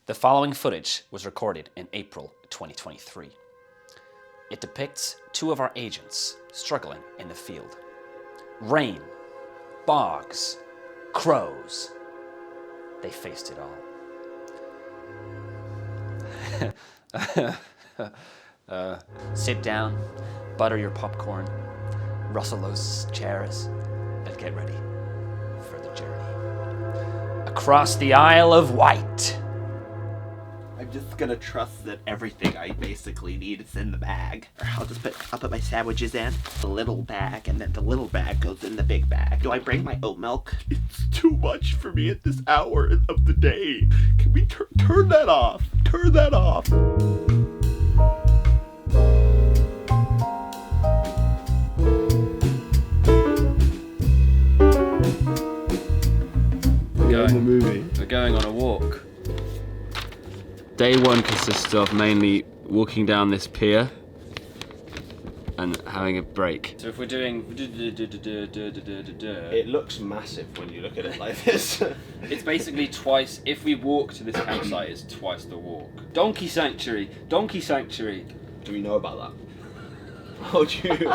The following footage was recorded in April 2023. It depicts two of our agents struggling in the field. Rain, bogs, crows. They faced it all. Sit down, butter your popcorn, rustle those chairs, and get ready for the journey across the Isle of Wight. I'm just gonna trust that everything I basically need is in the bag. I'll put my sandwiches in the little bag, and then the little bag goes in the big bag. Do I bring my oat milk? It's too much for me at this hour of the day. Can we turn that off? Turn that off. We're going on a walk. Day one consists of mainly walking down this pier and having a break. So if we're doing... It looks massive when you look at it like this. It's basically twice, if we walk to this campsite, it's twice the walk. Donkey Sanctuary! Donkey Sanctuary! Do we know about that? Oh, do you?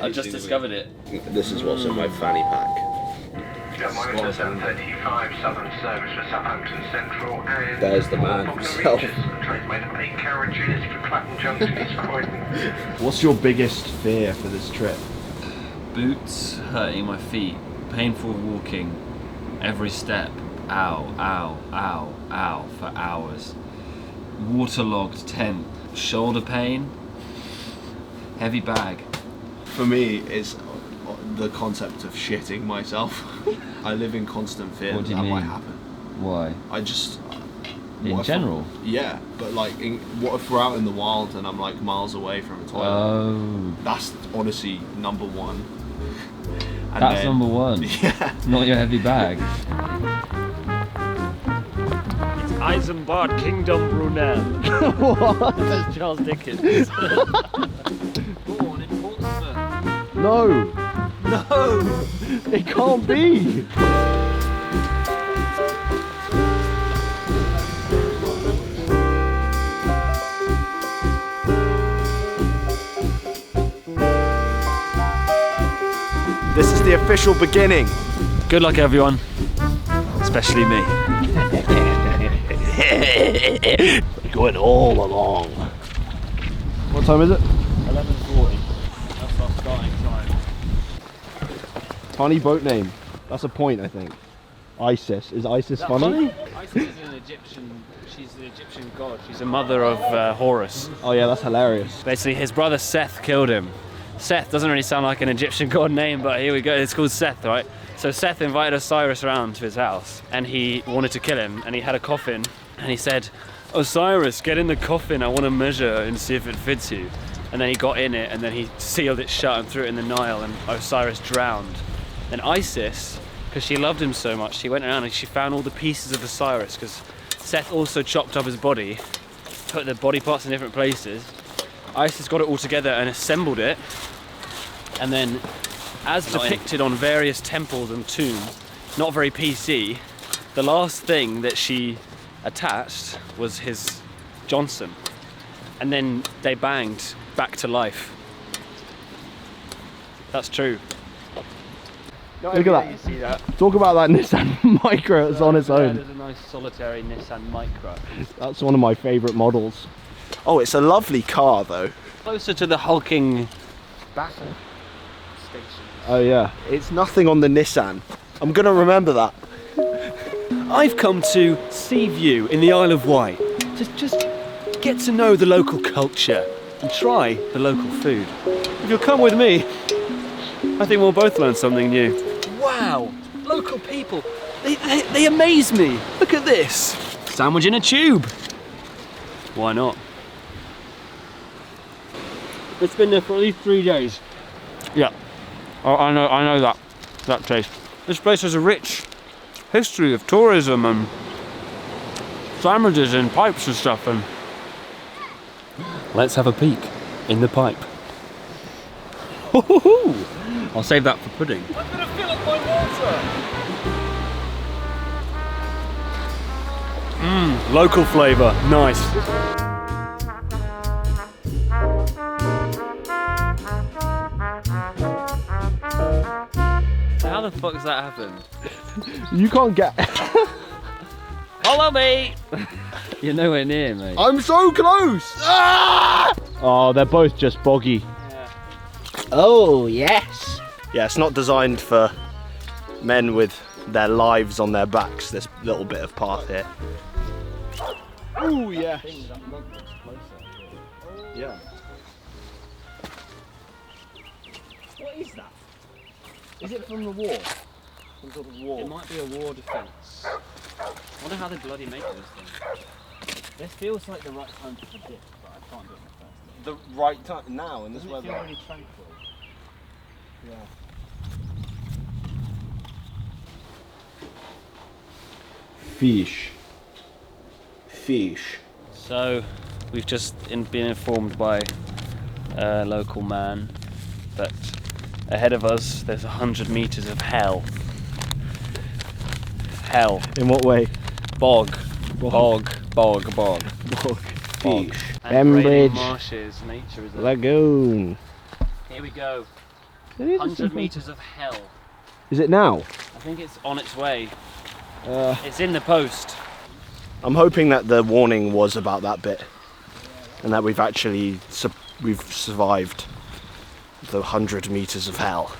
I just discovered it. This is what's in my fanny pack. Monitor 735, Southern Service for Southampton Central, and there's the man himself. Train made up 8 carriages for Clapham Junction, East Croydon. What's your biggest fear for this trip? Boots hurting my feet, painful walking, every step, ow, ow, ow, ow, for hours. Waterlogged tent, shoulder pain, heavy bag. For me, it's the concept of shitting myself. I live in constant fear What do you that mean? might happen. Why? I just... In general? Yeah, but like, what if we're out in the wild and I'm like miles away from a toilet? Oh. That's honestly number one. And That's number one? Yeah. Not your heavy bag? It's Isambard Kingdom Brunel. What? That's Charles Dickens. Born in Portsmouth. No! No! It can't be! This is the official beginning. Good luck, everyone. Especially me. Going all along. What time is it? 11:40. That's our starting time. Funny boat name. That's a point, I think. Isis. Is Isis funny? Isis is an Egyptian. She's the Egyptian god. She's a mother of Horus. Oh yeah, that's hilarious. Basically, his brother Seth killed him. Seth doesn't really sound like an Egyptian god name, but here we go. It's called Seth, right? So Seth invited Osiris around to his house, and he wanted to kill him. And he had a coffin, and he said, "Osiris, get in the coffin. I want to measure and see if it fits you." And then he got in it, and then he sealed it shut and threw it in the Nile, and Osiris drowned. Then Isis, because she loved him so much, she went around and she found all the pieces of Osiris, because Seth also chopped up his body, put the body parts in different places. Isis got it all together and assembled it, and then, as depicted on various temples and tombs, not very PC, the last thing that she attached was his Johnson, and then they banged back to life. That's true. Look at that. You see that? Talk about that Nissan Micra. It's on its own. There's a nice solitary Nissan Micra. That's one of my favourite models. Oh, it's a lovely car though. Closer to the hulking battle station. Oh yeah. It's nothing on the Nissan. I'm gonna remember that. I've come to Seaview in the Isle of Wight to just get to know the local culture and try the local food. If you'll come with me, I think we'll both learn something new. Wow, local people, they amaze me. Look at this. Sandwich in a tube. Why not? It's been there for at least 3 days. Yeah, I know that taste. This place has a rich history of tourism and sandwiches and pipes and stuff, and let's have a peek in the pipe. I'll save that for pudding. I'm gonna fill up my water. Local flavour, nice. How the fuck does that happen? You can't get. Follow me! You're nowhere near, mate. I'm so close! Ah! Oh, they're both just boggy. Oh, yes. Yeah, it's not designed for men with their lives on their backs, this little bit of path here. Oh, yes. Yeah. What is that? Is it from the war? Some sort of It war? might be a war defence. I wonder how they bloody make those things. This feels like the right time to predict, but I can't do it in the first. The right time now in this Doesn't it feel weather. really tranquil? Yeah. Fish. Fish. So, we've just been informed by a local man that ahead of us there's 100 metres of hell. Hell. In what way? Bog. Bog. Bog. Bog. Bog. Bog. Fish. And Bembridge. raining marshes, nature is Lagoon. Here we go. It is 100 metres of hell. Is it now? I think it's on its way. It's in the post. I'm hoping that the warning was about that bit, and that we've actually we've survived the 100 meters of hell.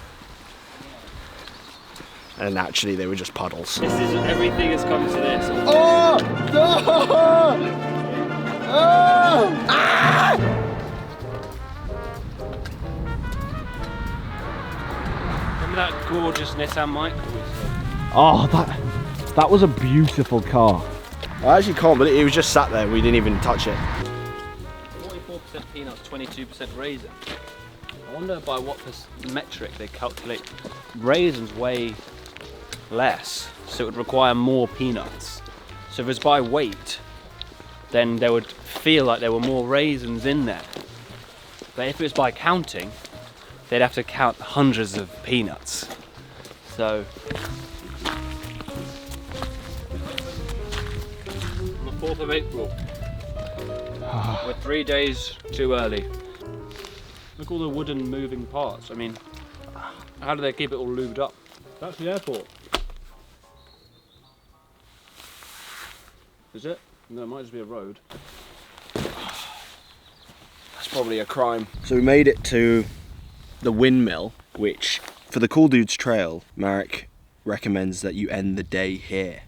And actually, they were just puddles. This is everything has come to this. Oh no! Oh! Ah! Remember that gorgeous Nissan Micra we saw? Oh, that was a beautiful car. I actually can't believe it was just sat there. We didn't even touch it. 44% peanuts, 22% raisin. I wonder by what metric they calculate. Raisins weigh less, so it would require more peanuts. So if it's by weight, then there would feel like there were more raisins in there. But if it was by counting, they'd have to count hundreds of peanuts. So on the 4th of April, we're 3 days too early. Look at all the wooden moving parts. I mean, how do they keep it all lubed up? That's the airport. Is it? No, it might just be a road. That's probably a crime. So we made it to the windmill, which for the Cool Dudes Trail, Marek recommends that you end the day here,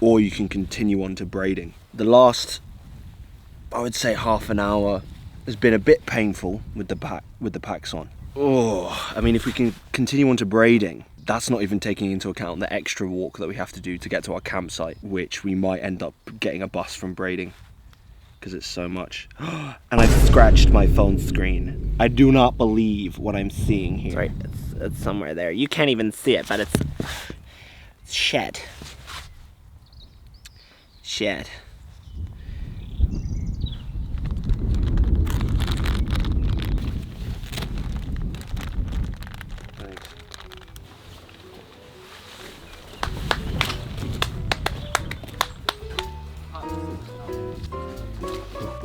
or you can continue on to braiding. The last, I would say, half an hour has been a bit painful with the packs on. Oh, I mean, if we can continue on to braiding, that's not even taking into account the extra walk that we have to do to get to our campsite, which we might end up getting a bus from braiding because it's so much. And I scratched my phone screen. I do not believe what I'm seeing here. Right, it's somewhere there. You can't even see it, but it's shed. Shed.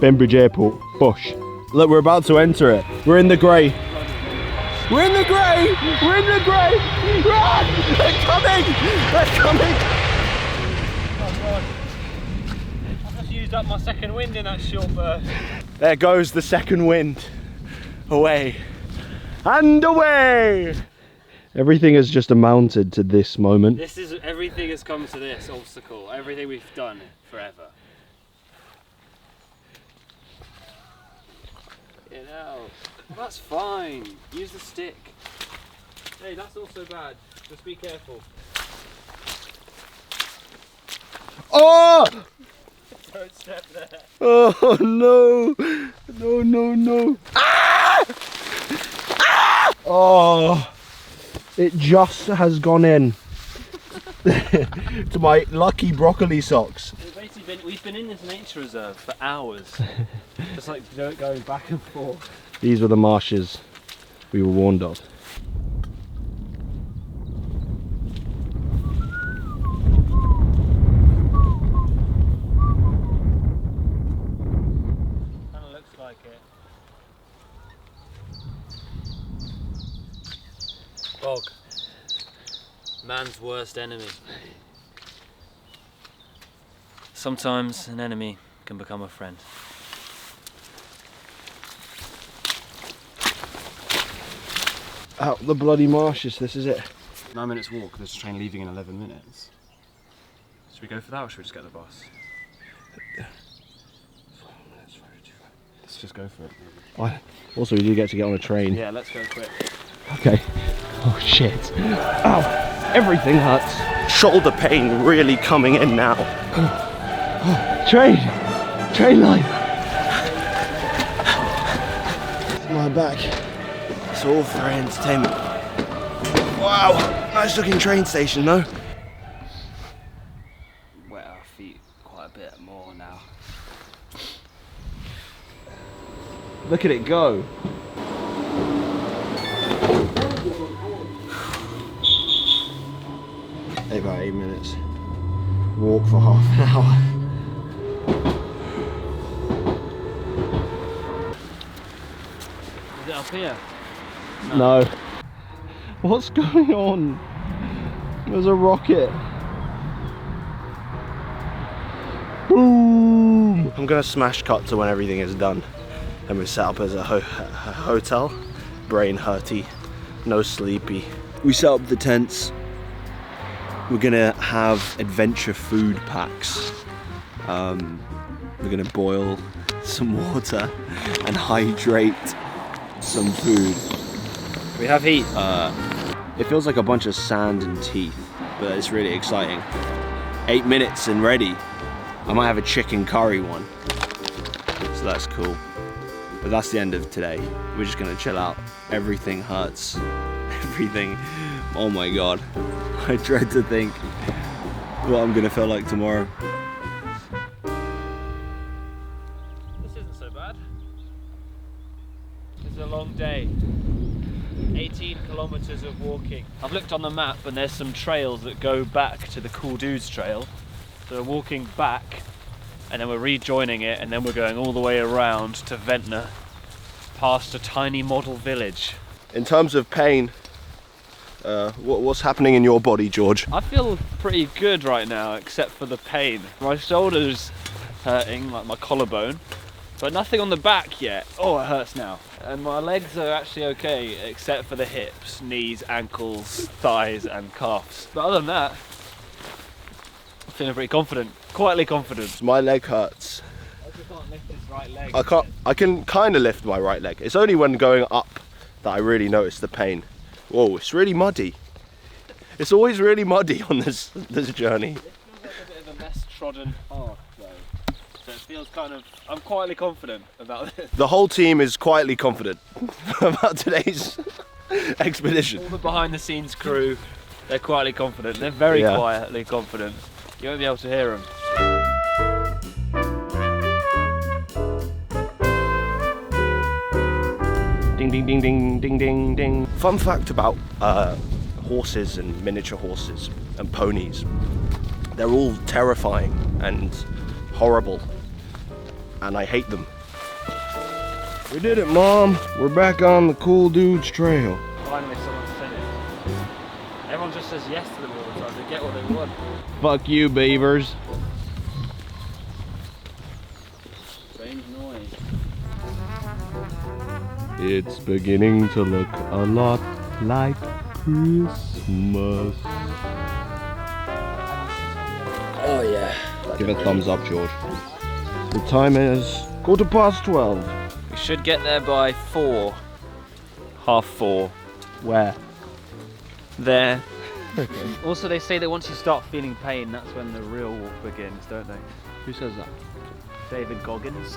Bembridge Airport, Bush. Look, we're about to enter it. We're in the grey. We're in the grey! We're in the grey! Run! They're coming! They're coming! I've just used up my second wind in that short burst. There goes the second wind. Away. And away! Everything has just amounted to this moment. This is everything has come to this obstacle. Everything we've done forever. You know, that's fine. Use the stick. Hey, that's not so bad. Just be careful. Oh! Don't step there. Oh no! No, no, no. Ah! Ah! Oh! It just has gone in to my lucky broccoli socks. We've been in this nature reserve for hours. Just like going back and forth. These were the marshes we were warned of. man's worst enemy. Sometimes an enemy can become a friend. Out the bloody marshes, this is it. 9 minutes walk, there's a train leaving in 11 minutes. Should we go for that or should we just get the bus? Let's just go for it. Also, we do get to get on a train. Yeah, let's go quick. Okay. Oh shit. Ow! Everything hurts. Shoulder pain really coming in now. Train! Train line! My back. It's all for entertainment. Wow! Nice looking train station though. Wet our feet quite a bit more now. Look at it go. About 8 minutes. Walk for half an hour. Is it up here? No. What's going on? There's a rocket. Boom! I'm gonna smash cut to when everything is done. And we're set up as a hotel. Brain hurty, no sleepy. We set up the tents. We're gonna have adventure food packs. We're gonna boil some water and hydrate some food. We have heat. It feels like a bunch of sand and teeth, but it's really exciting. 8 minutes and ready. I might have a chicken curry one, so that's cool. But that's the end of today. We're just gonna chill out. Everything hurts. Everything. Oh my god. I dread to think what I'm gonna feel like tomorrow. This isn't so bad. It's a long day. 18 kilometers of walking. I've looked on the map and there's some trails that go back to the Cool Dudes trail. So we're walking back and then we're rejoining it and then we're going all the way around to Ventnor past a tiny model village. In terms of pain, what's happening in your body, George? I feel pretty good right now except for the pain. My shoulder's hurting, like my collarbone, but nothing on the back yet. Oh, it hurts now. And my legs are actually okay except for the hips, knees, ankles, thighs and calves. But other than that, I'm feeling pretty confident, quietly confident. My leg hurts. I just can't lift this right leg. I can kind of lift my right leg. It's only when going up that I really notice the pain. Whoa, it's really muddy. It's always really muddy on this journey. It feels like a bit of a less trodden path though. So it feels kind of, I'm quietly confident about this. The whole team is quietly confident about today's expedition. All the behind the scenes crew, they're quietly confident. They're very quietly confident. You won't be able to hear them. Ding ding ding ding ding ding ding. Fun fact about horses and miniature horses and ponies. They're all terrifying and horrible. And I hate them. We did it, Mom. We're back on the Cool Dudes trail. Finally someone said it. Everyone just says yes to them all the time. They get what they want. Fuck you, beavers. Strange noise. It's beginning to look a lot like Christmas. Oh yeah. Give a thumbs up, George. The time is 12:15. We should get there by 4. 4:30. Where? There. Okay. Also, they say that once you start feeling pain, that's when the real walk begins, don't they? Who says that? David Goggins.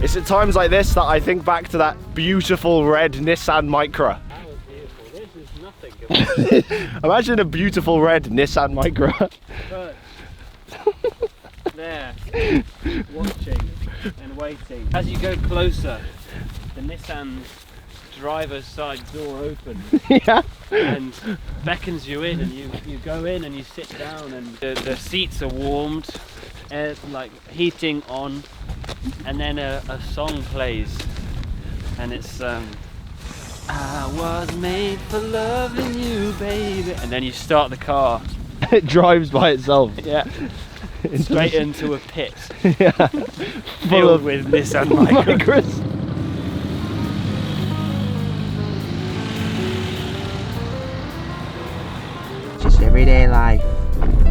It's at times like this that I think back to that beautiful red Nissan Micra. That was beautiful. This is nothing compared. Imagine a beautiful red Nissan Micra. But there, watching and waiting. As you go closer, the Nissan's driver's side door opens Yeah. and beckons you in, and you go in and you sit down, and the seats are warmed, air, like heating on, and then a song plays, and it's I was made for loving you, baby. And then you start the car. It drives by itself. Yeah. Straight into a pit. Yeah. Filled with Nissan Micras. Just everyday life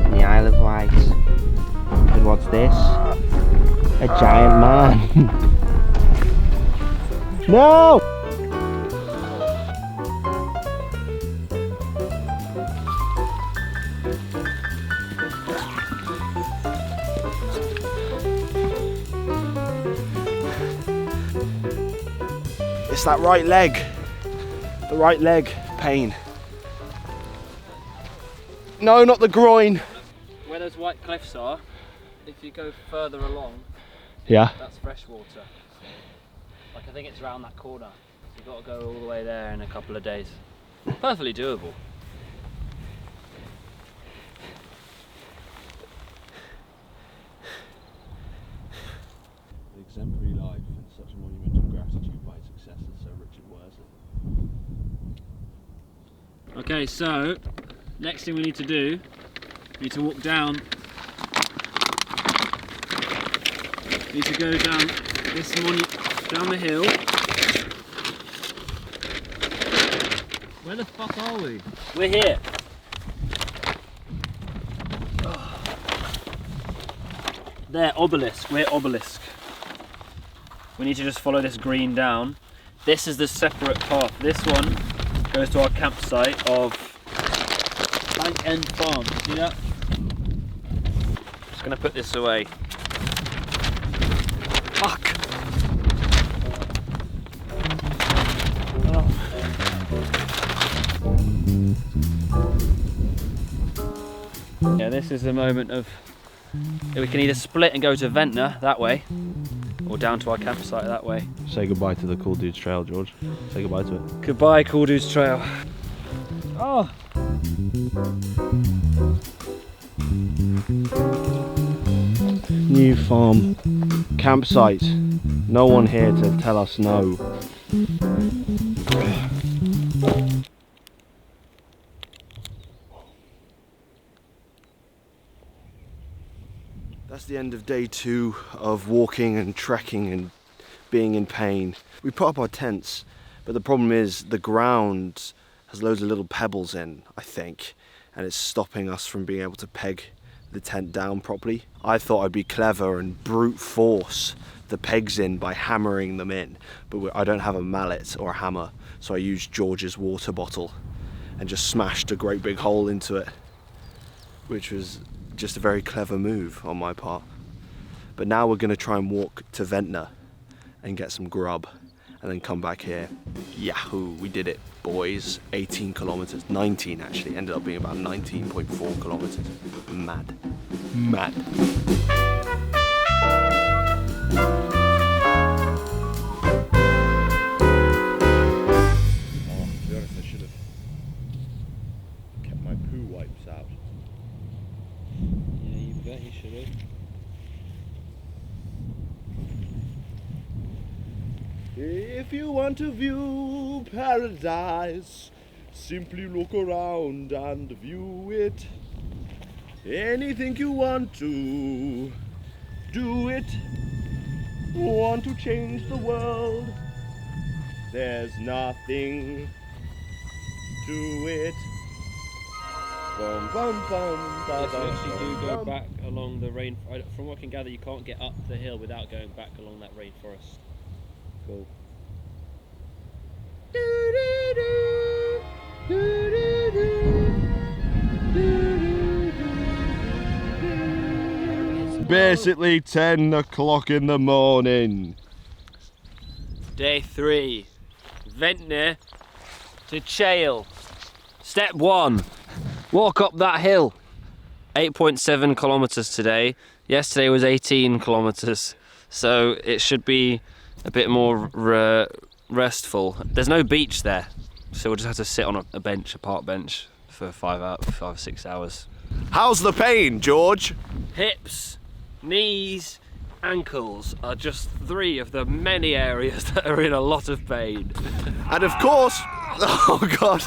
in the Isle of Wight. And what's this? A giant man. No! It's that right leg. The right leg pain. No, not the groin. Where those white cliffs are, if you go further along, Yeah. that's freshwater. Like I think it's around that corner. You've got to go all the way there in a couple of days. Perfectly doable. The exemplary life and such a monumental gratitude by successors, so Richard Worsley. Okay, so next thing we need to do, we need to walk down. We need to go down this down the hill. Where the fuck are we? We're here. There, obelisk. We're obelisk. We need to just follow this green down. This is the separate path. This one goes to our campsite of Bank End Farm. See that? Just gonna put this away. Fuck! Yeah, this is the moment of we can either split and go to Ventnor that way, or down to our campsite that way. Say goodbye to the Cool Dudes Trail, George. Say goodbye to it. Goodbye, Cool Dudes Trail. Oh! New farm. Campsite. No one here to tell us no. That's the end of day 2 of walking and trekking and being in pain. We put up our tents, but the problem is the ground has loads of little pebbles in, I think, and it's stopping us from being able to peg the tent down properly. I thought I'd be clever and brute force the pegs in by hammering them in, but I don't have a mallet or a hammer, so I used George's water bottle and just smashed a great big hole into it, which was just a very clever move on my part. But now we're going to try and walk to Ventnor and get some grub and then come back here. Yahoo, we did it, boys. 18 kilometers, 19 actually, ended up being about 19.4 kilometers. Mad, mad. Oh, to be honest, I should have kept my poo wipes out. Yeah, you bet you should have. If you want to view paradise, simply look around and view it. Anything you want to, do it. Want to change the world, there's nothing to it. Bum, bum, bum, ba, Yes, we bum, actually do bum, go bum. back along the rain. From what I can gather, you can't get up the hill without going back along that rainforest. Cool. Basically 10 o'clock in the morning. Day 3, Ventnor to Chale. Step 1, walk up that hill. 8.7 kilometers today. Yesterday was 18 kilometers, so it should be a bit more restful. There's no beach there, so we'll just have to sit on a bench, a park bench, for 5 6 hours. How's the pain, George? Hips, knees, ankles are just 3 of the many areas that are in a lot of pain. And of course, oh God.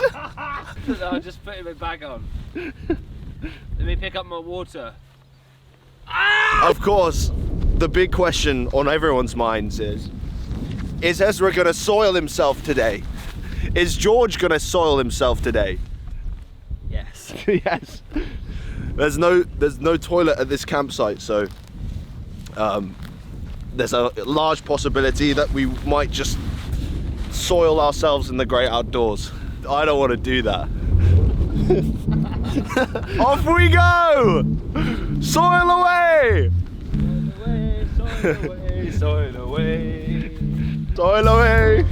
I'm just putting my bag on. Let me pick up my water. Of course, the big question on everyone's minds is Ezra gonna soil himself today? Is George gonna soil himself today? Yes. Yes. There's no toilet at this campsite, so there's a large possibility that we might just soil ourselves in the great outdoors. I don't want to do that. Off we go! Soil away! Soil away, Soil away! soil away.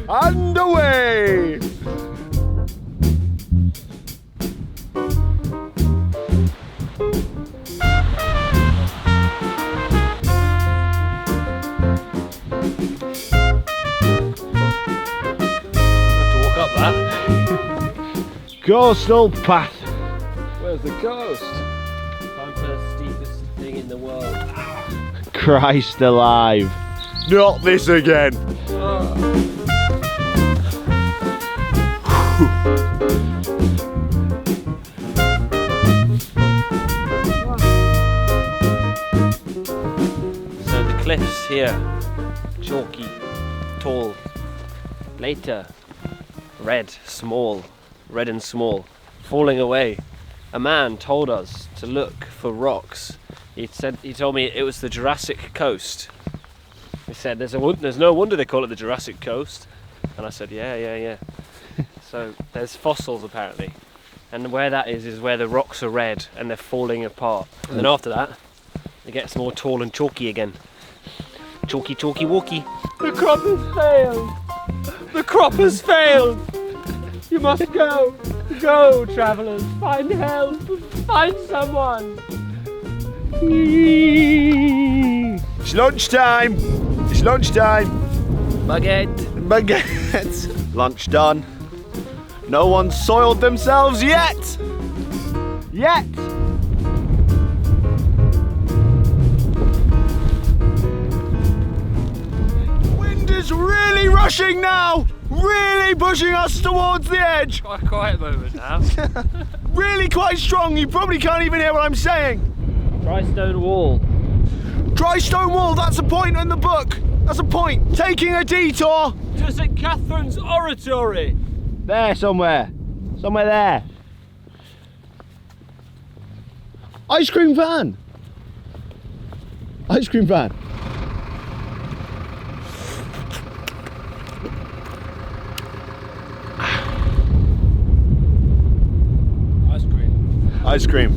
And away! Coastal path. Where's the coast? Time for the steepest thing in the world. Christ alive. Not this again. So the cliffs here, chalky, tall, later, red and small, falling away. A man told us to look for rocks. He told me it was the Jurassic coast. He said there's no wonder they call it the Jurassic coast. And I said yeah. So there's fossils apparently, and where that is where the rocks are red and they're falling apart. And then after that it gets more tall and chalky again. Chalky walky. The crop has failed. The crop has failed. You must go. Go, travellers. Find help. Find someone. It's lunchtime. It's lunchtime. Baguette. Lunch done. No one's soiled themselves yet. Wind is really rushing now. Really pushing us towards the edge. Quite a quiet moment now. Really quite strong. You probably can't even hear what I'm saying. Dry stone wall. Dry stone wall. That's a point in the book. That's a point. Taking a detour. To St. Catherine's Oratory. There somewhere. Somewhere there. Ice cream van. Ice cream van. Ice cream.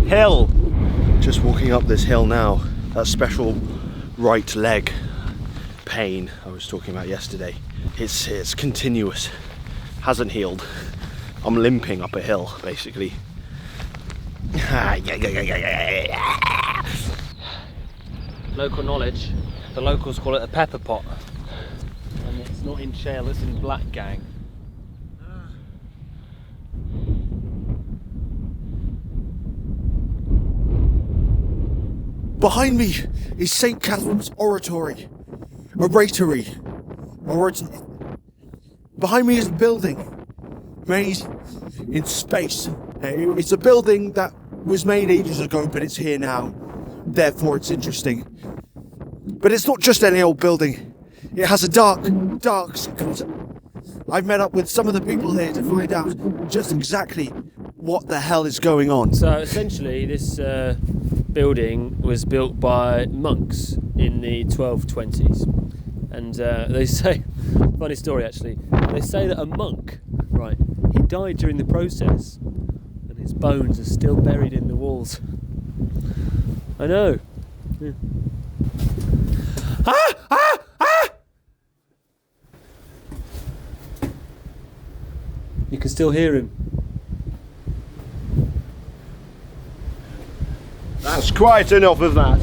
Hill. Just walking up this hill now. That special right leg pain I was talking about yesterday. It's continuous. Hasn't healed. I'm limping up a hill, basically. Local knowledge. The locals call it a pepper pot. And it's not in Chale, it's in Blackgang. Behind me is St. Catherine's Oratory. Behind me is a building made in space. It's a building that was made ages ago, but it's here now. Therefore, it's interesting. But it's not just any old building. It has a dark secret. I've met up with some of the people here to find out just exactly what the hell is going on. So essentially, this building was built by monks in the 1220s, and they say, funny story actually, they say that a monk, right, he died during the process and his bones are still buried in the walls. I know. Yeah. You can still hear him. That's quite enough of that.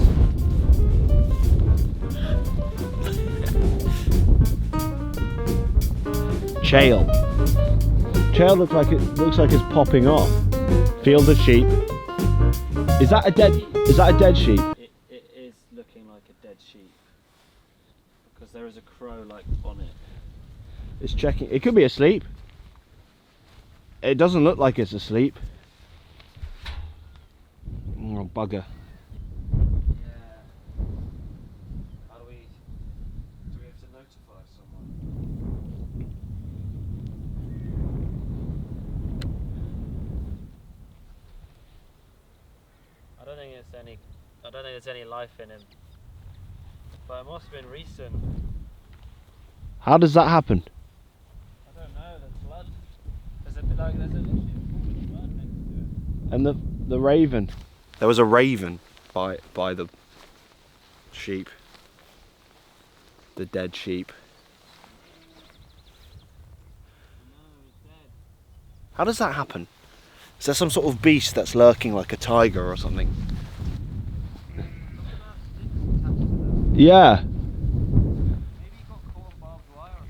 Chale. Chale looks like it's popping off. Field of sheep. Is that a dead sheep? It is looking like a dead sheep because there is a crow like on it. It's checking. It could be asleep. It doesn't look like it's asleep. Oh, bugger. Yeah. How do we have to notify someone? I don't think there's any life in him. But it must have been recent. How does that happen? I don't know, the blood. There's literally a pool of blood next to it. And the raven. There was a raven by the sheep. The dead sheep. No, he's dead. How does that happen? Is there some sort of beast that's lurking like a tiger or something? Yeah. Maybe he got caught in barbed wire or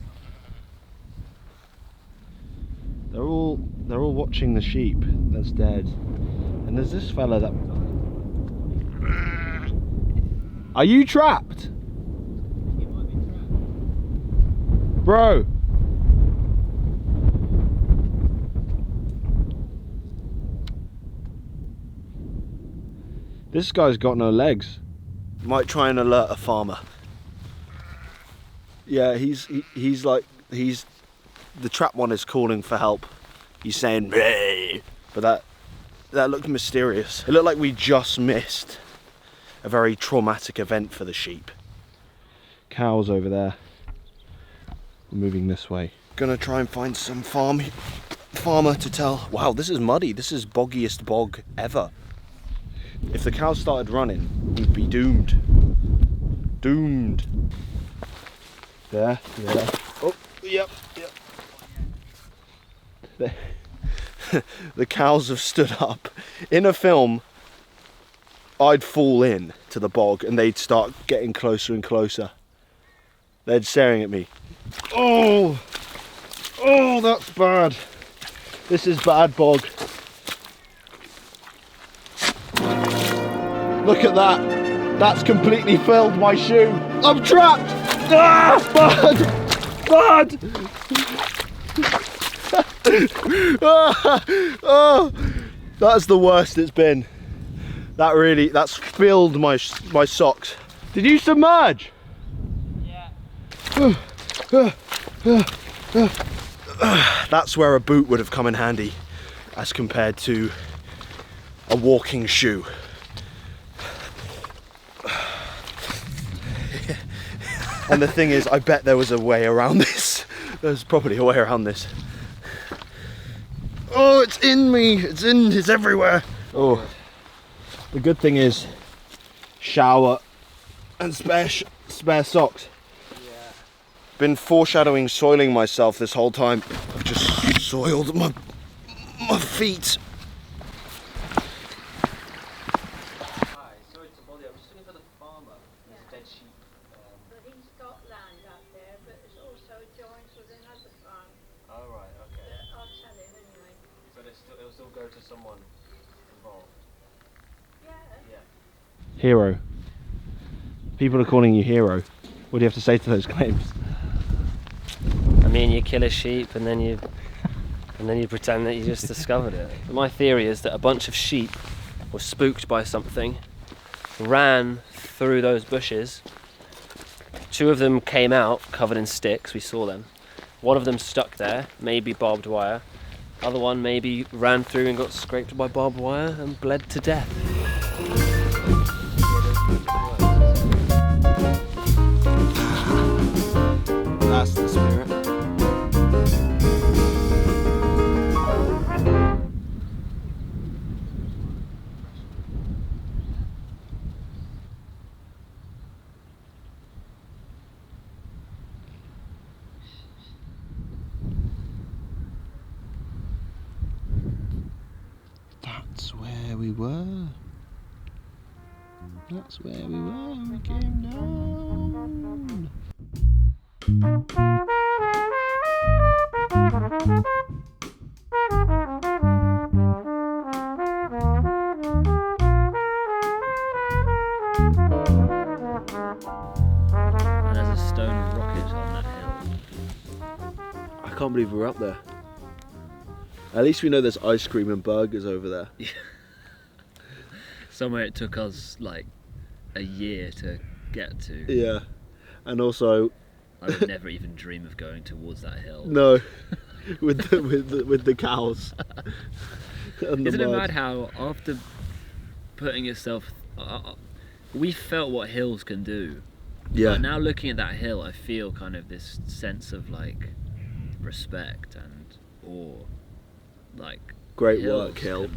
something. They're all watching the sheep that's dead. And there's this fella that... Are you trapped? He might be trapped. Bro! This guy's got no legs. Might try and alert a farmer. Yeah, he's the trap one is calling for help. He's saying "Bleh," but that looked mysterious. It looked like we just missed a very traumatic event for the sheep. Cows over there. We're moving this way. Gonna try and find some farmer to tell. Wow, this is muddy. This is boggiest bog ever. If the cows started running, we'd be doomed. Doomed. There, yeah. Oh, yep. The cows have stood up. In a film, I'd fall in to the bog and they'd start getting closer and closer. They're staring at me. Oh, that's bad. This is bad bog. Look at that. That's completely filled my shoe. I'm trapped. Ah, bud. Oh, that's the worst it's been. That's filled my socks. Did you submerge? Yeah. That's where a boot would have come in handy as compared to a walking shoe. And the thing is, I bet there was a way around this. There's probably a way around this. Oh, it's in me. It's everywhere. Oh, the good thing is, shower and spare socks. Yeah. Been foreshadowing soiling myself this whole time. I've just soiled my feet. Hi, sorry to bother you. I'm just looking for the farmer. There's a dead sheep. But he's got land up there, but it's also joined with another farm. Oh right, okay. I'll tell him anyway. But it'll still go to someone involved. Yeah. Yeah. Hero. People are calling you hero. What do you have to say to those claims? I mean, you kill a sheep and then you pretend that you just discovered it. But my theory is that a bunch of sheep were spooked by something, ran through those bushes. 2 of them came out covered in sticks, we saw them. 1 of them stuck there, maybe barbed wire. Other one maybe ran through and got scraped by barbed wire and bled to death. That's the spirit. That's where we were. That's where we were when we came down. can't believe we're up there. At least we know there's ice cream and burgers over there. Somewhere it took us like a year to get to. Yeah. And also, I would never even dream of going towards that hill. no, with the cows. And the Isn't it mud. mad how after putting yourself, we felt what hills can do. Yeah. But now looking at that hill, I feel kind of this sense of like respect and awe. Like Great hills work, Hill.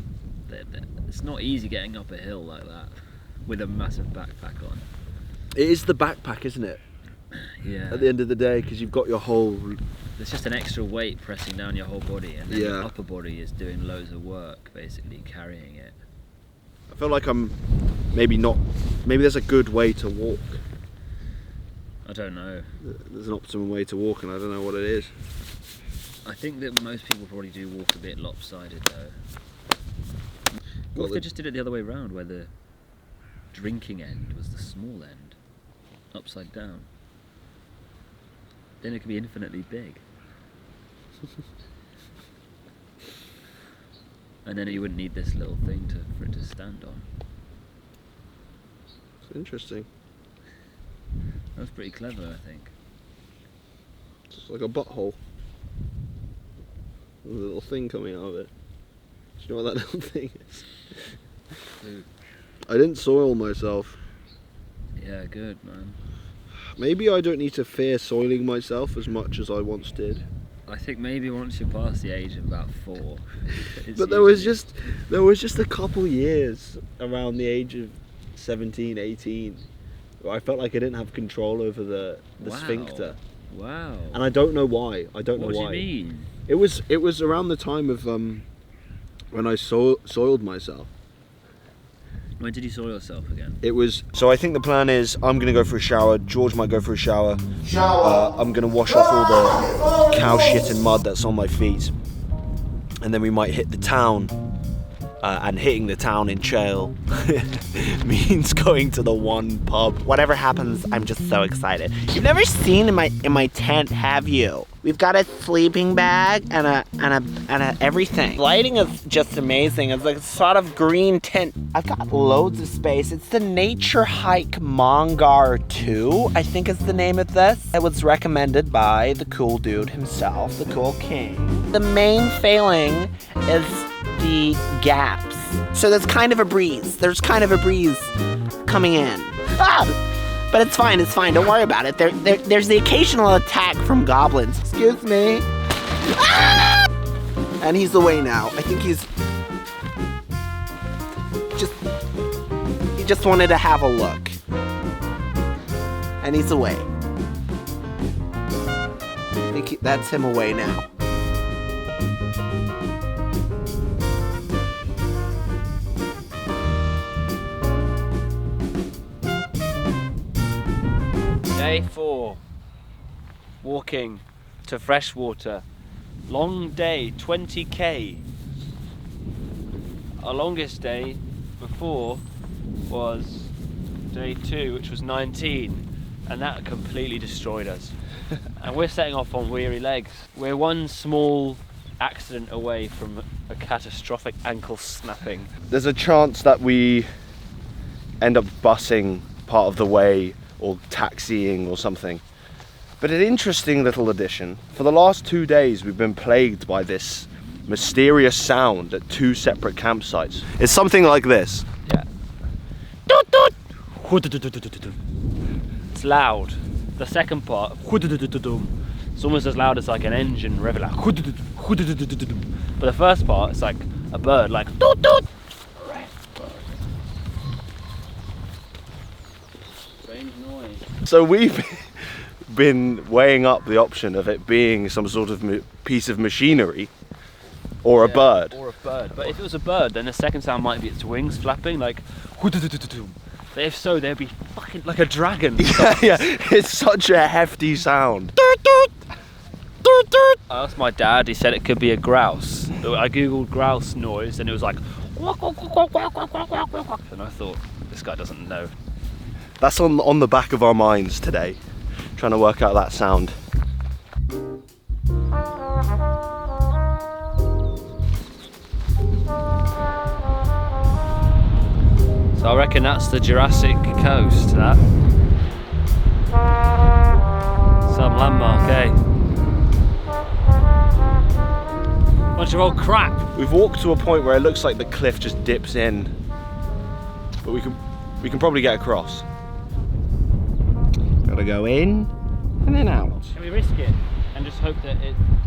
It's not easy getting up a hill like that with a massive backpack on. It is the backpack, isn't it? Yeah. At the end of the day, because you've got your whole. There's just an extra weight pressing down your whole body, and then Yeah. your upper body is doing loads of work, basically carrying it. I feel like I'm maybe not. Maybe there's a good way to walk. I don't know. There's an optimum way to walk, and I don't know what it is. I think that most people probably do walk a bit lopsided though. What if they just did it the other way around, where the drinking end was the small end, upside down? Then it could be infinitely big. And then you wouldn't need this little thing for it to stand on. It's interesting. That was pretty clever, I think. It's like a butthole. There's a little thing coming out of it. Do you know what that little thing is? I didn't soil myself. Yeah, good man. Maybe I don't need to fear soiling myself as much as I once did. I think maybe once you're past the age of about 4. But there was just a couple years around the age of 17, 18 where I felt like I didn't have control over the sphincter. Wow. And I don't know why. I don't know why. What do you mean? It was around the time of when I soiled myself. When did you soil yourself again? It was. So I think the plan is I'm gonna go for a shower. George might go for a shower. I'm gonna wash off all the cow shit and mud that's on my feet, and then we might hit the town. And hitting the town in Chale means going to the one pub. Whatever happens, I'm just so excited. You've never seen in my tent, have you? We've got a sleeping bag and a everything. Lighting is just amazing. It's like a sort of green tent. I've got loads of space. It's the Nature Hike Mongar 2, I think is the name of this. It was recommended by the cool dude himself, the cool king. The main failing is the gaps. So there's kind of a breeze. There's kind of a breeze coming in. But it's fine, don't worry about it. There's the occasional attack from goblins. Excuse me. And he's away now. I think he just wanted to have a look. And he's away. I think that's him away now. Day 4. Walking to Freshwater. Long day, 20k. Our longest day before was day 2, which was 19, and that completely destroyed us. And we're setting off on weary legs. We're one small accident away from a catastrophic ankle snapping. There's a chance that we end up bussing part of the way or taxiing or something. But an interesting little addition. For the last 2 days we've been plagued by this mysterious sound at 2 separate campsites. It's something like this. Yeah. It's loud. The second part, it's almost as loud as like an engine revving. But the first part, it's like a bird, like toot toot. Strange noise. So we've been weighing up the option of it being some sort of piece of machinery or a bird. Or a bird. But if it was a bird, then the second sound might be its wings flapping, like. But if so, they'd be fucking like a dragon. Yeah, it's such a hefty sound. I asked my dad, he said it could be a grouse. I googled grouse noise and it was like. And I thought, this guy doesn't know. That's on the back of our minds today, trying to work out that sound. So I reckon that's the Jurassic coast, that. Some landmark, eh? Bunch of old crap. We've walked to a point where it looks like the cliff just dips in, but we can probably get across. Gotta go in and then out. Can we risk it and just hope that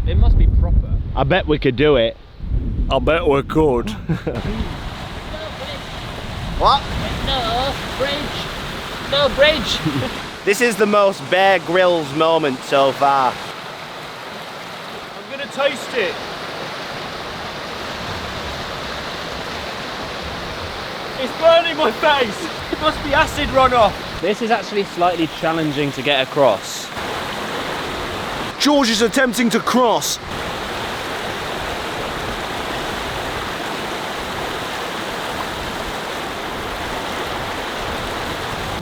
it must be proper? I bet we could do it. I bet we could. What? No bridge. No bridge. This is the most Bear Grylls moment so far. I'm gonna taste it. It's burning my face. It must be acid runoff. This is actually slightly challenging to get across. George is attempting to cross.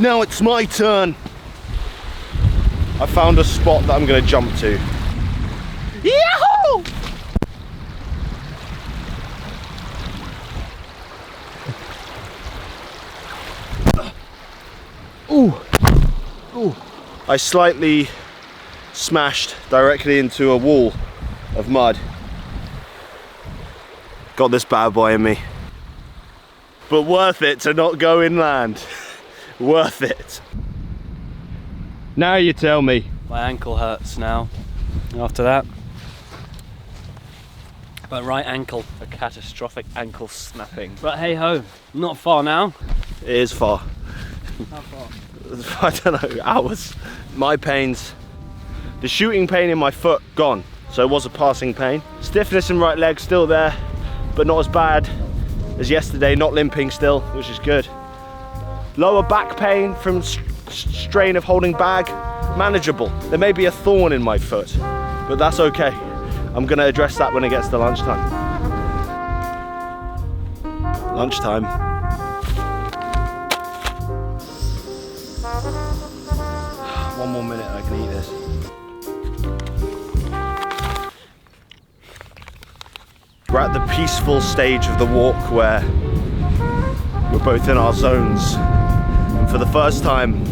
Now it's my turn. I found a spot that I'm going to jump to. Yahoo! Ooh. Ooh. I slightly smashed directly into a wall of mud. Got this bad boy in me. But worth it to not go inland. Worth it. Now you tell me. My ankle hurts now after that. My right ankle, a catastrophic ankle snapping. But hey ho, not far now. It is far. How far? I don't know, hours. My pains, the shooting pain in my foot, gone. So it was a passing pain. Stiffness in right leg still there, but not as bad as yesterday. Not limping still, which is good. Lower back pain from strain of holding bag, manageable. There may be a thorn in my foot, but that's okay. I'm gonna address that when it gets to lunchtime. Lunchtime. One more minute and I can eat this. We're at the peaceful stage of the walk where we're both in our zones. And for the first time,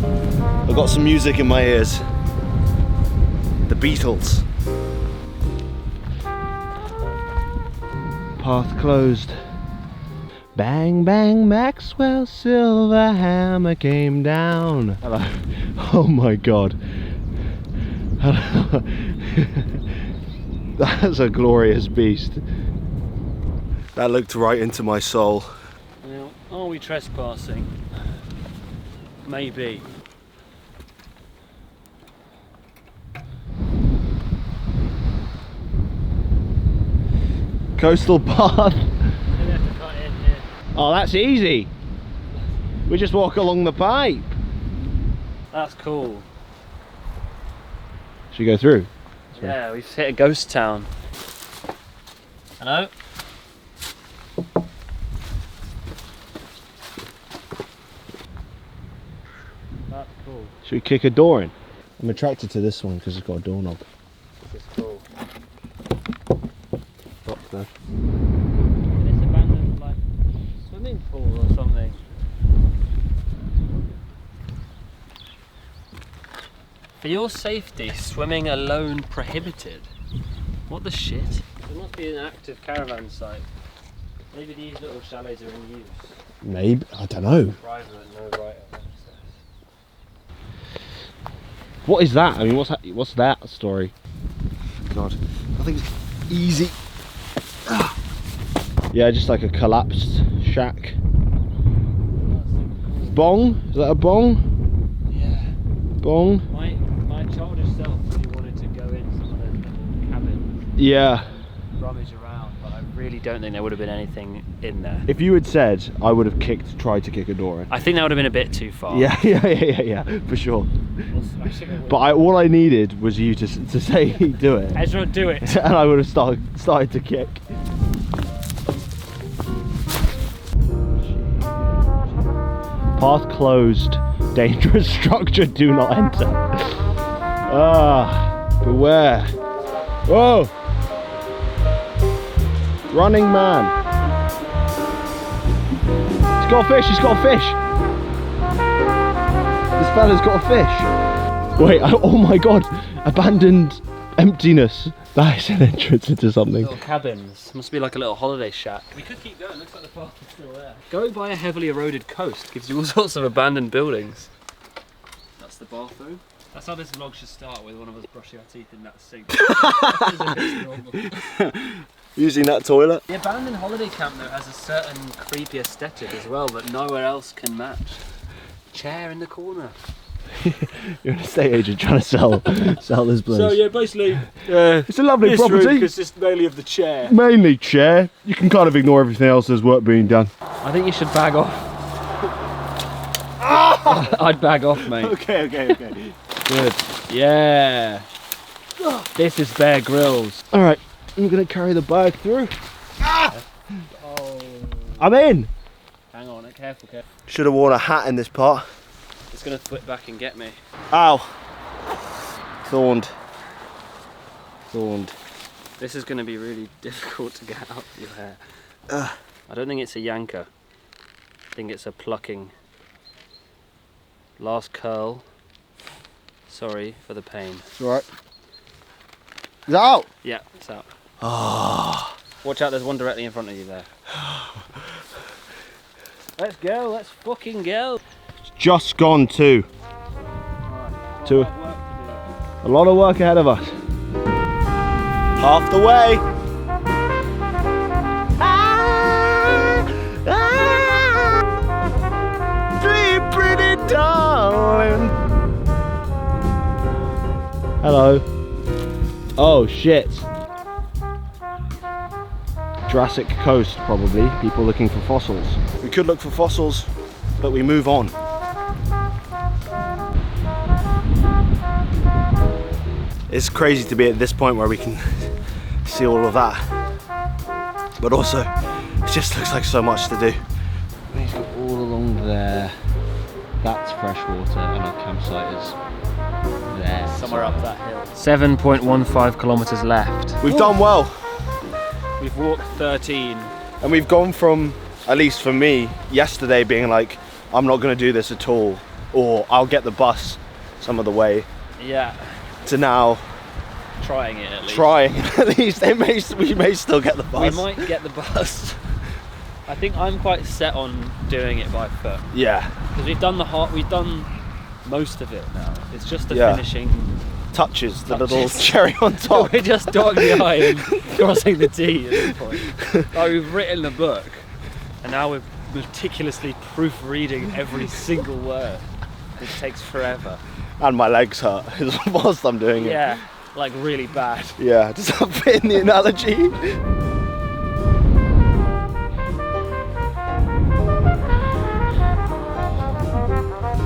I've got some music in my ears. The Beatles. Path closed. Bang, bang, Maxwell's silver hammer came down. Hello. Oh my God. That's a glorious beast. That looked right into my soul. Now, are we trespassing? Maybe. Coastal path. We have to cut in here. Oh, that's easy. We just walk along the pipe. That's cool. Should we go through? Yeah, we've hit a ghost town. Hello? That's cool. Should we kick a door in? I'm attracted to this one because it's got a doorknob. This is cool. Lock there. This abandoned like swimming pool or something. For your safety, swimming alone prohibited. What the shit? There must be an active caravan site. Maybe these little chalets are in use. Maybe, I don't know. Private, no right of access. What is that? I mean, what's that story? God, I think it's easy. Yeah, just like a collapsed shack. Bong? Is that a bong? Yeah. Bong? My childish self really wanted to go into one of those cabins, Yeah. rummage around, but I really don't think there would have been anything in there. If you had said, I would have tried to kick a door in. I think that would have been a bit too far. Yeah, for sure. But all I needed was you to say, do it. Ezra, do it. And I would have started to kick. Path closed. Dangerous structure, do not enter. Ah, beware. Whoa! Running man. got a fish, he's got a fish. This fella's got a fish. Wait, oh my god, abandoned emptiness. That is an entrance into something. Little cabins. Must be like a little holiday shack. We could keep going, looks like the path is still there. Going by a heavily eroded coast gives you all sorts of abandoned buildings. That's the bathroom. That's how this vlog should start, with one of us brushing our teeth in that sink. Using that toilet. The abandoned holiday camp though has a certain creepy aesthetic as well that nowhere else can match. Chair in the corner. You're an estate agent trying to sell this place. So yeah, basically, it's a lovely property. consists mainly of the chair. Mainly chair. You can kind of ignore everything else. There's work being done. I think you should bag off. I'd bag off, mate. Okay. Good. Yeah. This is Bear Grylls. All right, I'm gonna carry the bag through. Oh. I'm in. Hang on, careful. Should have worn a hat in this part. It's gonna flip back and get me. Ow. Thorned. This is gonna be really difficult to get out of your hair. I don't think it's a yanker. I think it's a plucking. Last curl. Sorry for the pain. It's all right. Is that out? Yeah, it's out. Ah. Watch out, there's one directly in front of you there. Let's go, let's fucking go. It's just gone to a lot of work ahead of us. Half the way. Sleep pretty darling. Hello. Oh shit. Jurassic Coast, probably. People looking for fossils. We could look for fossils, but we move on. It's crazy to be at this point where we can see all of that, but also it just looks like so much to do. We need to go all along there. That's Freshwater, and our campsite is there. Somewhere up that hill. 7.15 kilometers left. We've done well. We've walked 13. And we've gone from, at least for me, yesterday being like, I'm not going to do this at all, or I'll get the bus some of the way, Yeah. to now Trying it at least. trying at least. We may still get the bus. We might get the bus. I think I'm quite set on doing it by foot. Yeah. Because we've done most of it now. It's just the Yeah. finishing. Touches, the little cherry on top. We're just dotting the I and crossing the T at this point. Like, we've written the book, and now we're meticulously proofreading every single word. It takes forever. And my legs hurt whilst I'm doing it. Yeah, like really bad. Yeah, does that fit in the analogy?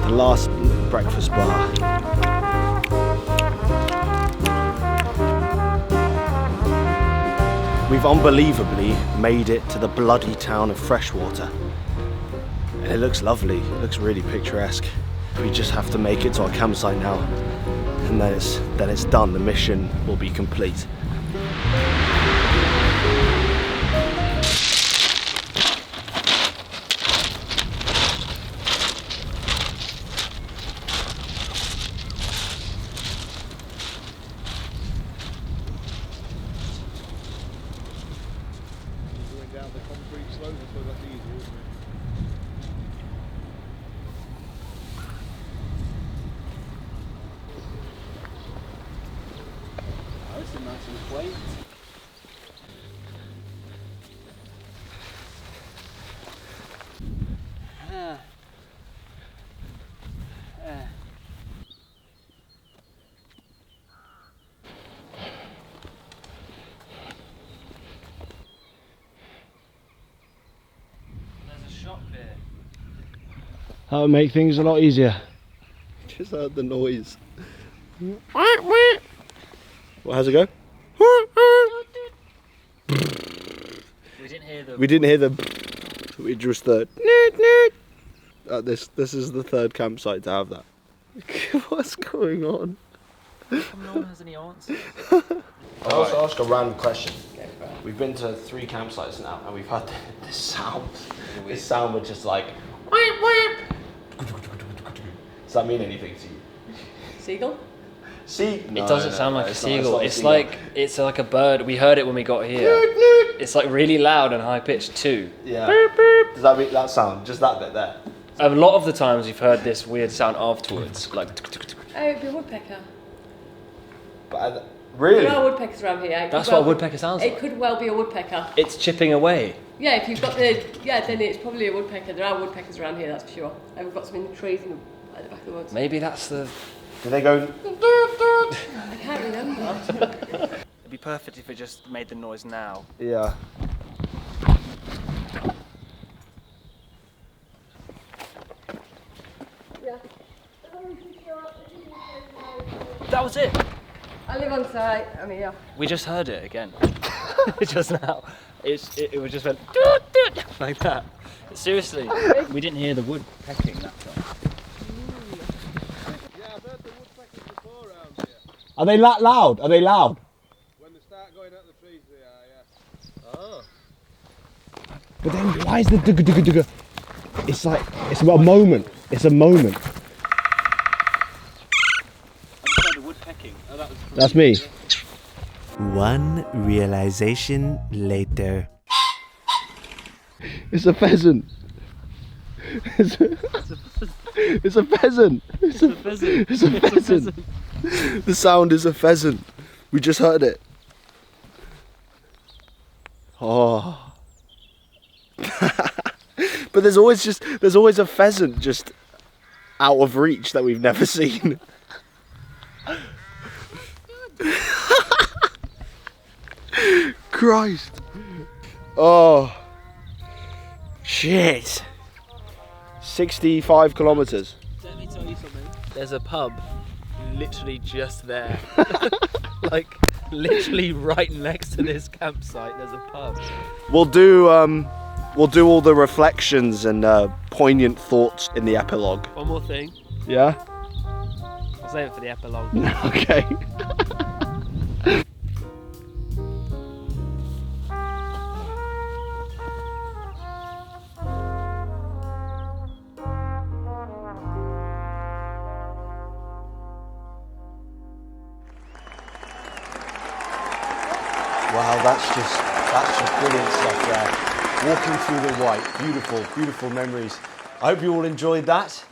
The last breakfast bar. We've unbelievably made it to the bloody town of Freshwater. And it looks lovely, it looks really picturesque. We just have to make it to our campsite now. And then it's done, the mission will be complete. That would make things a lot easier. Just heard the noise. Well, how's it go? We didn't hear the. We just the. This is the third campsite to have that. What's going on? No one has any answers. I'll ask a random question. We've been to 3 campsites now, and we've had this sound. This sound was just like, whip, whip. Does that mean anything to you? Seagull? It doesn't sound like a seagull. It's like a bird. We heard it when we got here. It's like really loud and high pitched too. Yeah. Does that mean that sound? Just that bit there. A lot of the times we've heard this weird sound afterwards, like. Oh, it'd be a woodpecker. But really? There are woodpeckers around here. That's what a woodpecker sounds like. It could well be a woodpecker. It's chipping away. Yeah, if you've got then it's probably a woodpecker. There are woodpeckers around here, that's for sure. And we've got some in the trees at the back of the woods. Maybe that's the. Do they go? I can't remember. It'd be perfect if it just made the noise now. Yeah. That was it. I live on site. I'm here. We just heard it again. Just now. It was just went doot, doot, like that. Seriously, we didn't hear the wood pecking that time. Yeah, I've heard the woodpeckers before around here. Are they that loud? Are they loud? When they start going up the trees, they are, yeah. Oh. But then why is the dugga dugga dugga? It's like, it's a moment. It's a moment. I just heard the wood pecking. Oh, that was That's me. One realization later. It's a pheasant. It's a pheasant. It's a pheasant. The sound is a pheasant. We just heard it. Oh. But there's always a pheasant just out of reach that we've never seen. Christ. Oh. Shit. 65 kilometers. Let me tell you something. There's a pub literally just there. Like literally right next to this campsite there's a pub. We'll do all the reflections and poignant thoughts in the epilogue. One more thing. Yeah? I'll save it for the epilogue. Okay. Wow, that's just brilliant stuff there. Walking through the Wight, beautiful, beautiful memories. I hope you all enjoyed that.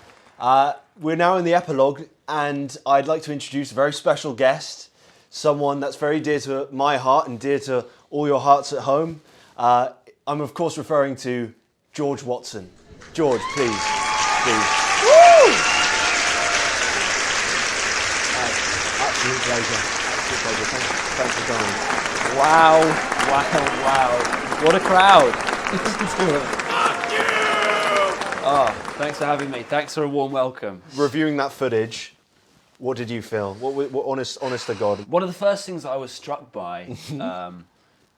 We're now in the epilogue, and I'd like to introduce a very special guest, someone that's very dear to my heart and dear to all your hearts at home. I'm of course referring to George Watson. George, please. Woo! Absolute pleasure. Thanks for coming. Wow. What a crowd. Oh, thanks for having me. Thanks for a warm welcome. Reviewing that footage, what did you feel? What honest to God? One of the first things that I was struck by,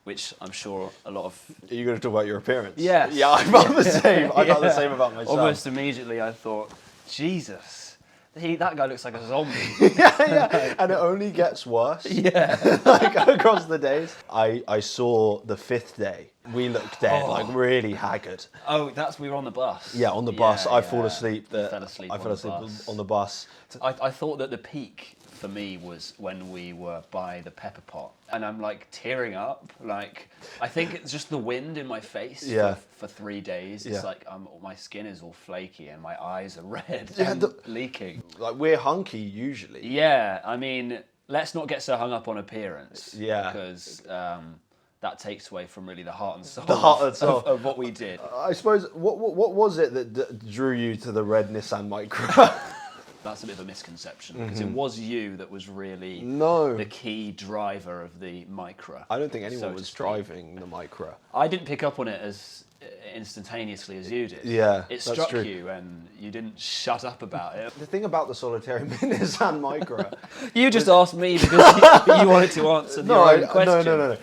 which I'm sure a lot of... Are you going to talk about your appearance? Yes. Yeah, I felt the same. I felt the same about myself. Almost immediately I thought, Jesus, that guy looks like a zombie. yeah. And it only gets worse. Yeah. Like across the days. I saw the 5th day. We looked dead, like really haggard. Oh, we were on the bus. Yeah, on the bus. I fall asleep. You fell asleep On the bus. I thought that the peak for me was when we were by the pepper pot, and I'm like tearing up. Like I think it's just the wind in my face. Yeah. For 3 days, it's like my skin is all flaky and my eyes are red and leaking. Like we're hunky usually. Yeah, I mean, let's not get so hung up on appearance. Yeah. Because that takes away from really the heart and soul. The heart and soul of what we did. I suppose what was it that drew you to the red Nissan Micra? That's a bit of a misconception because it was you that was really No. the key driver of the Micra. I don't think anyone so to was speak. driving the Micra. I didn't pick up on it as instantaneously as you did. Yeah, It that's struck true. you and you didn't shut up about it. The thing about the solitary Nissan Micra. You just asked me because you wanted to answer your own question. No.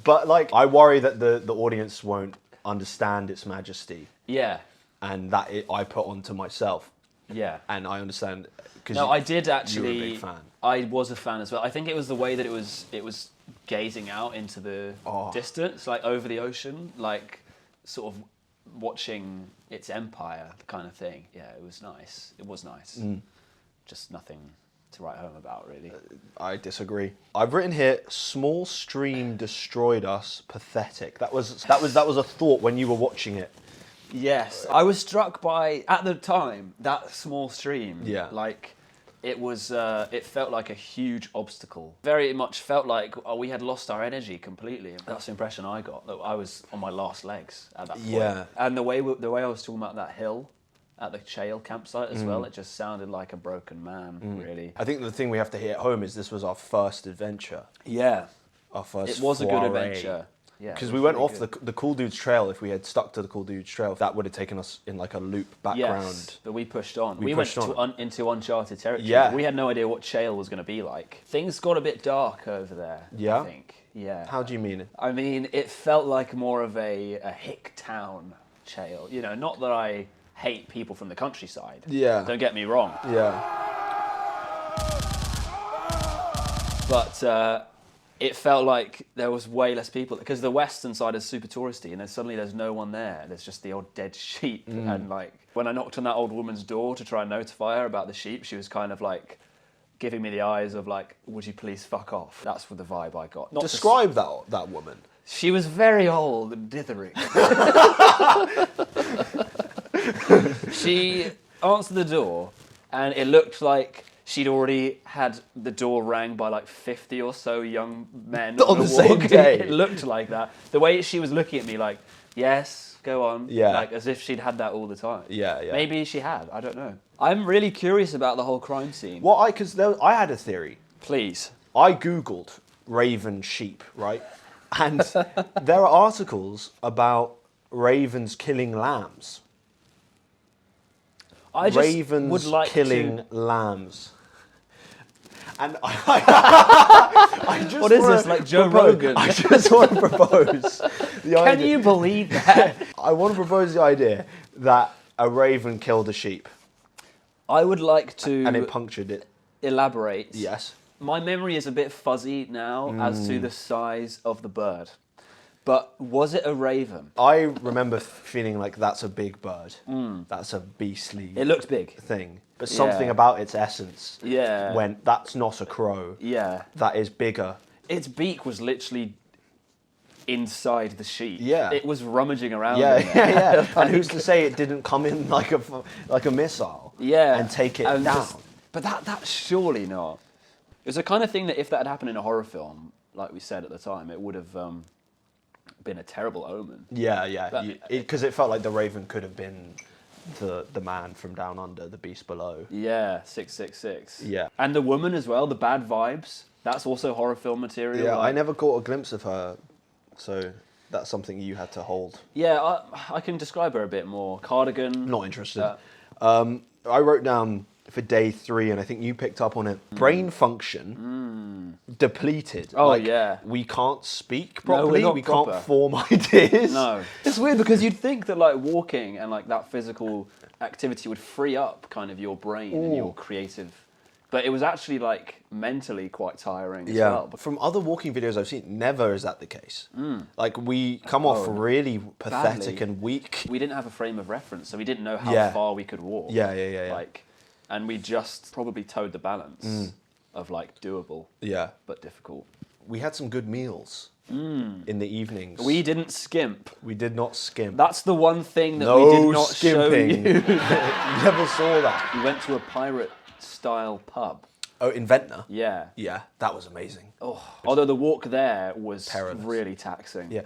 But like, I worry that the audience won't understand its majesty, Yeah, and that I put onto myself. yeah. And I understand because No, I did actually. You were a big fan. I was a fan as well. I think it was the way that it was gazing out into the Oh. distance, like over the ocean, like sort of watching its empire kind of thing. Yeah, it was nice. It was nice. Just nothing to write home about, really. I disagree. I've written here, small stream destroyed us, pathetic. That was a thought when you were watching it. Yes, I was struck by, at the time, that small stream. Yeah. Like, it was, it felt like a huge obstacle. Very much felt like we had lost our energy completely. That's the impression I got, that I was on my last legs at that point. Yeah. And the way I was talking about that hill at the Chale campsite as well, it just sounded like a broken man, really. I think the thing we have to hit at home is this was our first adventure. Yeah. Our first It was a good foray. adventure. Yeah, Because it we was went really off good. the Cool Dudes Trail. If we had stuck to the Cool Dudes Trail, that would have taken us in like a loop background. Yes, but we pushed on. We We pushed went on. into uncharted territory. Yeah. We had no idea what Chale was going to be like. Things got a bit dark over there, Yeah? I think. Yeah. How do you mean it? I mean, it felt like more of a hick town, Chale. You know, not that I hate people from the countryside. Yeah. Don't get me wrong. Yeah. But it felt like there was way less people because the western side is super touristy, and then suddenly there's no one there. There's just the odd dead sheep, and like when I knocked on that old woman's door to try and notify her about the sheep, she was kind of like giving me the eyes of like, "Would you please fuck off?" That's what the vibe I got. Not to Describe that woman. She was very old and dithering. She answered the door, and it looked like she'd already had the door rang by like 50 or so young men On the same walk. day. It looked like that. The way she was looking at me like, yes, go on. Yeah. Like as if she'd had that all the time. Yeah, yeah. Maybe she had, I don't know. I'm really curious about the whole crime scene. Well, because I had a theory. Please. I googled raven sheep, right? And there are articles about ravens killing lambs. I just Ravens would like killing to... lambs. And I just What is wanna this, like Joe propose- Rogan? I just want to propose the Can idea. you believe that? I want to propose the idea that a raven killed a sheep I would like to and it punctured it. elaborate. Yes. My memory is a bit fuzzy now as to the size of the bird. But was it a raven? I remember feeling like that's a big bird. That's a beastly It looked big. thing. But something Yeah. about its essence Yeah. when that's not a crow. Yeah. That is bigger. Its beak was literally inside the sheep. Yeah. It was rummaging around Yeah, in there. yeah, yeah. And who's to say it didn't come in like a missile? Yeah. And take it And down. but that's surely not. It was the kind of thing that if that had happened in a horror film, like we said at the time, it would have been a terrible omen. Yeah, yeah. But- Because it felt like the raven could have been the man from down under, the beast below. Yeah, 666. Yeah. And the woman as well, the bad vibes. That's also horror film material. Yeah, like- I never caught a glimpse of her, so that's something you had to hold. Yeah, I can describe her a bit more. Cardigan. Not interested. I wrote down for day 3, and I think you picked up on it. Brain function depleted. Oh, yeah. We can't speak No, we're properly. not we proper. can't form ideas. No. It's weird because you'd think that like walking and like that physical activity would free up kind of your brain and your creative. But it was actually like mentally quite tiring as Yeah. well. From other walking videos I've seen, never is that the case. Like we come off really pathetic Badly. and weak. We didn't have a frame of reference, so we didn't know how Yeah. far we could walk. Yeah. Like, and we just probably towed the balance of like doable Yeah. but difficult. We had some good meals in the evenings. We didn't skimp. We did not skimp. That's the one thing that no we did not skimping. show you. Never saw that. We went to a pirate-style pub. Oh, in Ventnor? Yeah. Yeah, that was amazing. Oh, although the walk there was Perilous. really taxing. Yeah.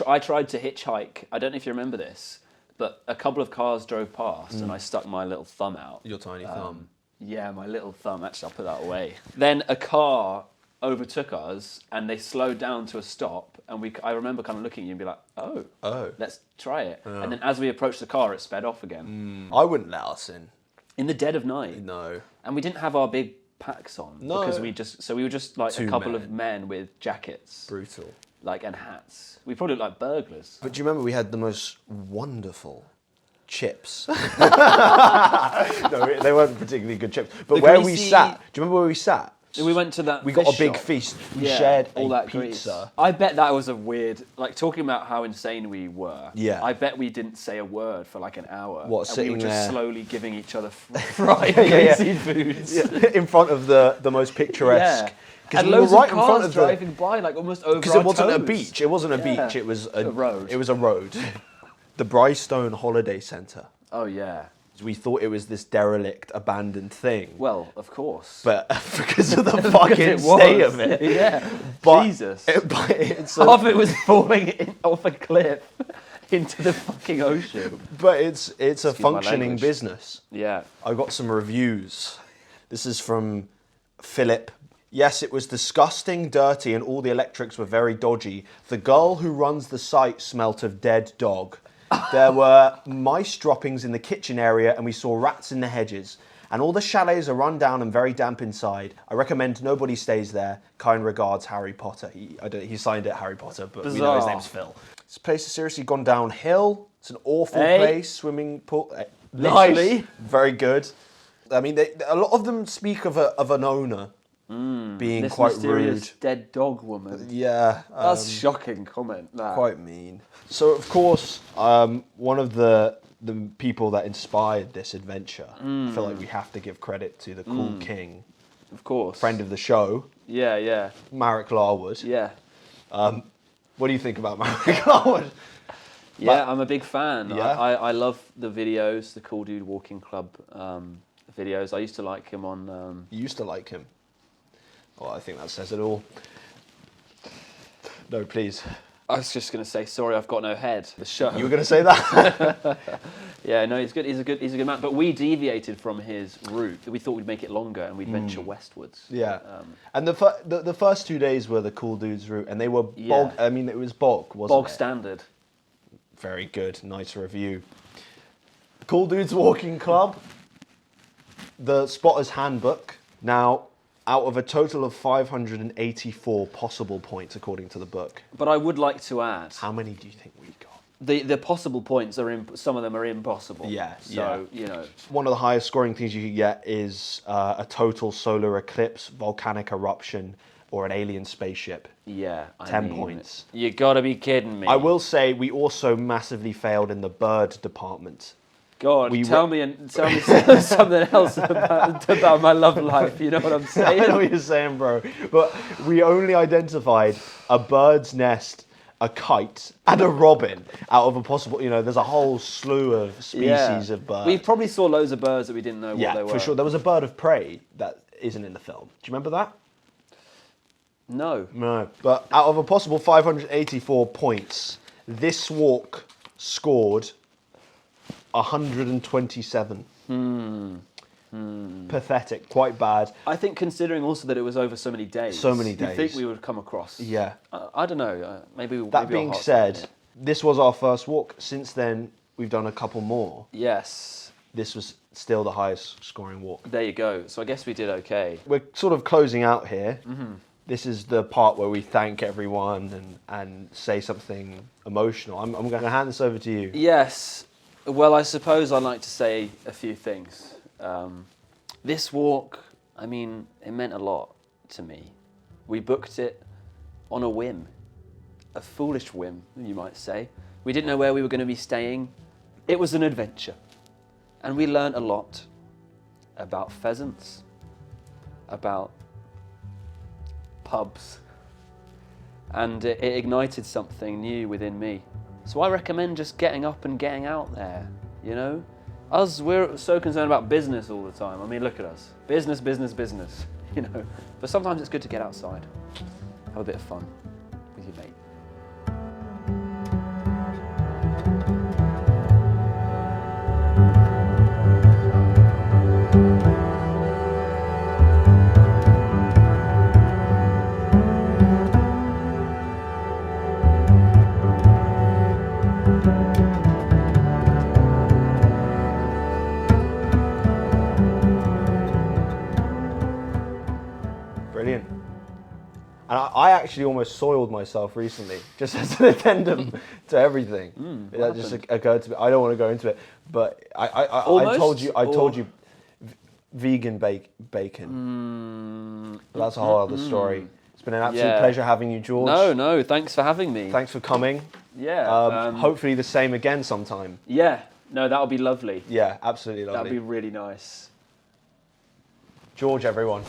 I tried to hitchhike. I don't know if you remember this, but a couple of cars drove past and I stuck my little thumb out. Your tiny thumb. Yeah, my little thumb. Actually, I'll put that away. Then a car overtook us and they slowed down to a stop. And I remember kind of looking at you and be like, oh, let's try it. And then as we approached the car, it sped off again. I wouldn't let us in. In the dead of night. No. And we didn't have our big packs on. No. Because we were just like Two a couple men. of men with jackets. Brutal. Like, and hats. We probably looked like burglars. But do you remember we had the most wonderful chips? No, they weren't particularly good chips. But The where we greasy- sat, do you remember where we sat? We went to that. We got a fish big shop. feast. We Yeah, shared all a that pizza. grease. I bet that was a weird. Like talking about how insane we were. Yeah. I bet we didn't say a word for like an hour. What, and sitting we were just there? slowly giving each other fried Yeah. greasy foods. in front of the most picturesque. Yeah. Because And we were loads right of in front cars of driving by, like almost over. Because it wasn't a beach. It wasn't a Yeah. beach. It was A road. It was a road. The Brystone Holiday Centre. Oh yeah. We thought it was this derelict, abandoned thing. Well, of course. But because of the fucking it state was. of it. Yeah. But Jesus. It's Half of it was falling off a cliff into the fucking ocean. But it's a Excuse my functioning language. business. Yeah. I got some reviews. This is from Philip. Yes, it was disgusting, dirty, and all the electrics were very dodgy. The girl who runs the site smelt of dead dog. There were mice droppings in the kitchen area, and we saw rats in the hedges. And all the chalets are run down and very damp inside. I recommend nobody stays there. Kind regards, Harry Potter. He signed it Harry Potter, but we know his Bizarre. name's Phil. This place has seriously gone downhill. It's an awful Hey. place. Swimming pool. Literally. Nice. Very good. I mean, a lot of them speak of an owner being This quite mysterious rude. dead dog woman. Yeah. That's shocking comment. That. Quite mean. So, of course, one of the people that inspired this adventure, I feel like we have to give credit to the cool king, Of course. friend of the show, Yeah, yeah, Marek Larwood. yeah. What do you think about Marek Larwood? Yeah, I'm a big fan. Yeah? I love the videos, the Cool Dude Walking Club videos. I used to like him on... You used to like him. Well, I think that says it all. No, please. I was just going to say, sorry, I've got no head. The show. You were going to say that? Yeah, no, he's good. He's a good man. But we deviated from his route. We thought we'd make it longer and we'd venture westwards. Yeah. And the first 2 days were the Cool Dudes route, and they were bog. Yeah. I mean, it was bog, wasn't Bog it? standard. Very good. Nice review. Cool Dudes Walking Club. The Spotter's Handbook. Now, out of a total of 584 possible points, according to the book, But I would like to add, how many do you think we got? the possible points are some of them are impossible. Yeah, So you know, One of the highest scoring things you could get is a total solar eclipse, volcanic eruption, or an alien spaceship. yeah. 10 points. You gotta be kidding me. I will say we also massively failed in the bird department. God, we tell me something else about my love life. You know what I'm saying? I know what you're saying, bro. But we only identified a bird's nest, a kite, and a robin out of a possible, there's a whole slew of species of birds. We probably saw loads of birds that we didn't know what they were. for sure. There was a bird of prey that isn't in the film. Do you remember that? No. No. But out of a possible 584 points, this walk scored 127. Pathetic, quite bad. I think considering also that it was over so many days. So many You days. think we would come across? Yeah. I don't know. Maybe. That maybe being our hearts said, haven't this was our first walk. Since then, we've done a couple more. yet. Yes. This was still the highest scoring walk. There you go. So I guess we did okay. We're sort of closing out here. This is the part where we thank everyone and say something emotional. I'm going to hand this over to you. Yes. Well, I suppose I'd like to say a few things. This walk, I mean, it meant a lot to me. We booked it on a whim. A foolish whim, you might say. We didn't know where we were going to be staying. It was an adventure. And we learnt a lot about pheasants, about pubs, and it ignited something new within me. So I recommend just getting up and getting out there, we're so concerned about business all the time. I mean, look at us. Business, business, business, But sometimes it's good to get outside, have a bit of fun with your mate. Brilliant. And I actually almost soiled myself recently, just as an addendum to everything. That just occurred to me. I don't want to go into it, but I Almost, told you vegan bacon. But that's a whole other story. It's been an absolute pleasure having you, George. No, thanks for having me. Thanks for coming. Yeah. Hopefully the same again sometime. Yeah, no, that would be lovely. Yeah, absolutely lovely. That would be really nice. George, everyone.